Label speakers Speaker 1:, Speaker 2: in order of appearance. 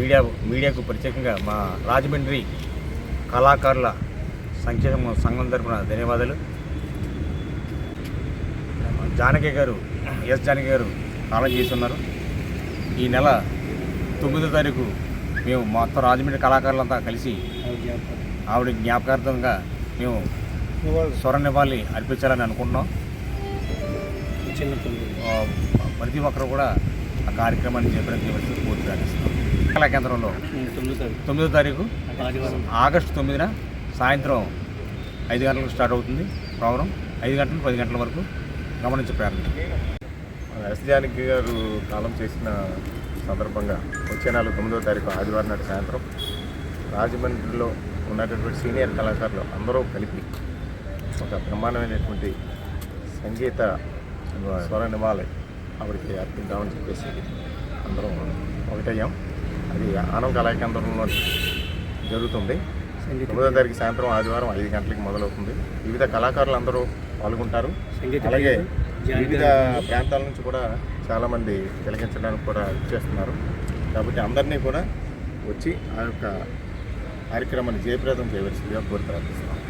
Speaker 1: మీడియాకు ప్రత్యేకంగా మా రాజమండ్రి కళాకారుల సంక్షేమ సంఘం తరపున ధన్యవాదాలు. జానకి గారు జానకి గారు కాలం చేస్తున్నారు. ఈ నెల 9వ తారీఖు మేము మొత్తం రాజమండ్రి కళాకారులంతా కలిసి ఆవిడ జ్ఞాపకార్థంగా మేము స్వర నివాళి అర్పించాలని అనుకుంటున్నాం. ప్రతి ఒక్కరు కూడా ఆ కార్యక్రమాన్ని చేయవలసి పూర్తిగా అందిస్తున్నాం. కళా కేంద్రంలో 9వ తారీఖు ఆగస్టు 9న సాయంత్రం 5 గంటలకు స్టార్ట్ అవుతుంది ప్రోగ్రాం. 5 గంటల 10 గంటల వరకు గమనించి ప్రారంభం.
Speaker 2: జానకి గారు కాలం చేసిన సందర్భంగా వచ్చే నెల 9వ తారీఖు ఆదివారం నాటి సాయంత్రం రాజమండ్రిలో ఉన్నటువంటి సీనియర్ కళాకారులు అందరూ కలిపి ఒక బ్రహ్మాండమైనటువంటి సంగీత స్వర నివాళి ఆవిడకి అర్పిద్దామని చెప్పేసి అందరం ఒకటయ్యాం. అది ఆనం కళాకేంద్రంలో జరుగుతుంది. 9వ తారీఖు సాయంత్రం ఆదివారం 5 గంటలకు మొదలవుతుంది. వివిధ కళాకారులు అందరూ పాల్గొంటారు. అలాగే వివిధ ప్రాంతాల నుంచి కూడా చాలామంది తిలకించడానికి కూడా చేస్తున్నారు. కాబట్టి అందరినీ కూడా వచ్చి ఆ యొక్క కార్యక్రమాన్ని జయప్రదం చేయవలసిందిగా కోరి ప్రార్థిస్తున్నాం.